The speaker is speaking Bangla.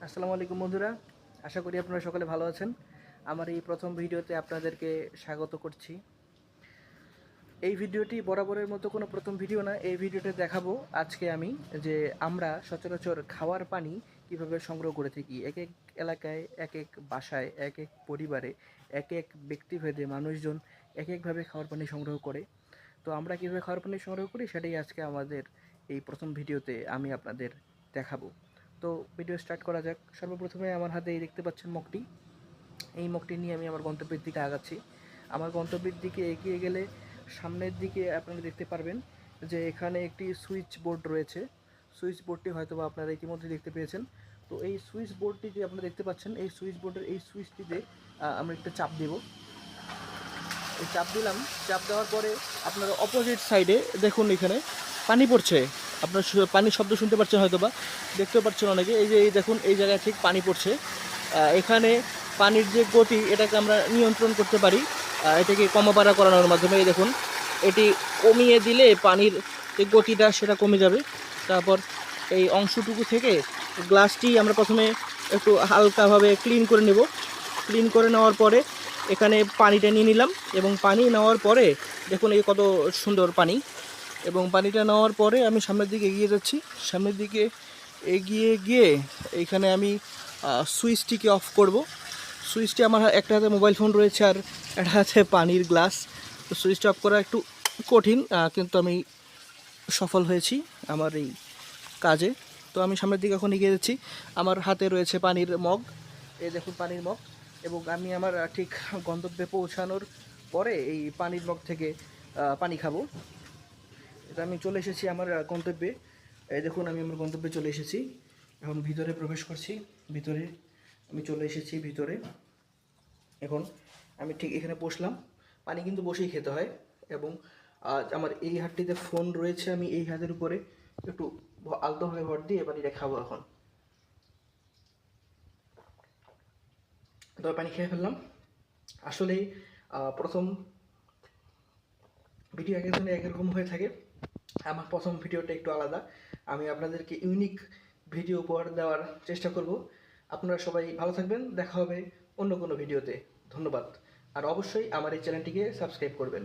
আসসালামু আলাইকুম বন্ধুরা, আশা করি আপনারা সকলে ভালো আছেন। আমার এই প্রথম ভিডিওতে আপনাদেরকে স্বাগত করছি। এই ভিডিওটি বরাবরের মতো কোনো প্রথম ভিডিও না। এই ভিডিওতে দেখাবো আজকে আমি যে আমরা সচরাচর খাওয়ার পানি কিভাবে সংগ্রহ করে থাকি। এক এক এলাকায়, এক এক বাসায়, এক এক পরিবারে, এক এক ব্যক্তিভেদে মানুষজন এক একভাবে খাওয়ার পানি সংগ্রহ করে। তো আমরা কীভাবে খাওয়ার পানি সংগ্রহ করি সেটাই আজকে আমাদের এই প্রথম ভিডিওতে আমি আপনাদের দেখাবো। তো ভিডিও স্টার্ট করা যাক। সর্বপ্রথমে আমার হাতে এই দেখতে পাচ্ছেন মগটি। এই মগটি নিয়ে আমি আমার গন্তব্যের দিকে আগাচ্ছি। আমার গন্তব্যের দিকে এগিয়ে গেলে সামনের দিকে আপনারা দেখতে পারবেন যে এখানে একটি সুইচ বোর্ড রয়েছে। সুইচ বোর্ডটি হয়তো বা আপনারা ইতিমধ্যে দেখতে পেয়েছেন। তো এই সুইচ বোর্ডটি যে আপনারা দেখতে পাচ্ছেন, এই সুইচ বোর্ডের এই সুইচটিতে আমরা একটা চাপ দেব। এই চাপ দিলাম। চাপ দেওয়ার পরে আপনারা অপোজিট সাইডে দেখুন এখানে পানি পড়ছে। আপনার পানির শব্দ শুনতে পাচ্ছেন হয়তো বা দেখতেও পাচ্ছেন অনেকে। এই যে এই দেখুন এই জায়গায় ঠিক পানি পড়ছে। এখানে পানির যে গতি এটাকে আমরা নিয়ন্ত্রণ করতে পারি এটাকে কমাবাড়া করানোর মাধ্যমে। এই দেখুন এটি কমিয়ে দিলে পানির যে গতিটা সেটা কমে যাবে। তারপর এই অংশটুকু থেকে গ্লাসটি আমরা প্রথমে একটু হালকাভাবে ক্লিন করে নেব। ক্লিন করে নেওয়ার পরে এখানে পানিটা নিয়ে নিলাম এবং পানি নেওয়ার পরে দেখুন এই কত সুন্দর পানি। এবং পানিটা নেওয়ার পরে আমি সামনের দিকে এগিয়ে যাচ্ছি। সামনের দিকে এগিয়ে গিয়ে এইখানে আমি সুইচটিকে অফ করব। সুইচটি আমার একটা হাতে মোবাইল ফোন রয়েছে আর একটা হাতে পানির গ্লাস। তো সুইচটা অফ করা একটু কঠিন, কিন্তু আমি সফল হয়েছি আমার এই কাজে। তো আমি সামনের দিকে এখন এগিয়ে যাচ্ছি। আমার হাতে রয়েছে পানির মগ। এই দেখুন পানির মগ। এবং আমি আমার ঠিক গন্তব্যে পৌঁছানোর পরে এই পানির মগ থেকে পানি খাবো। এটা আমি চলে এসেছি আমার গন্তব্যে। এই দেখুন আমি আমার গন্তব্যে চলে এসেছি। এখন ভিতরে প্রবেশ করছি। ভিতরে আমি চলে এসেছি ভিতরে। এখন আমি ঠিক এখানে বসলাম। পানি কিন্তু বসেই খেতে হয়। এবং আমার এই হাতটিতে ফোন রয়েছে, আমি এই হাতের উপরে একটু আলতোভাবে ভর দিয়ে পানিটা খাবো এখন। তবে পানি খেয়ে ফেললাম। আসলেই প্রথম ভিডিও এক একজনের এক রকম হয়ে থাকে। আমার প্রথম ভিডিওটা একটু আলাদা। আমি আপনাদেরকে ইউনিক ভিডিও উপহার দেওয়ার চেষ্টা করব। আপনারা সবাই ভালো থাকবেন। দেখা হবে অন্য কোনো ভিডিওতে। ধন্যবাদ। আর অবশ্যই আমার এই চ্যানেলটিকে সাবস্ক্রাইব করবেন।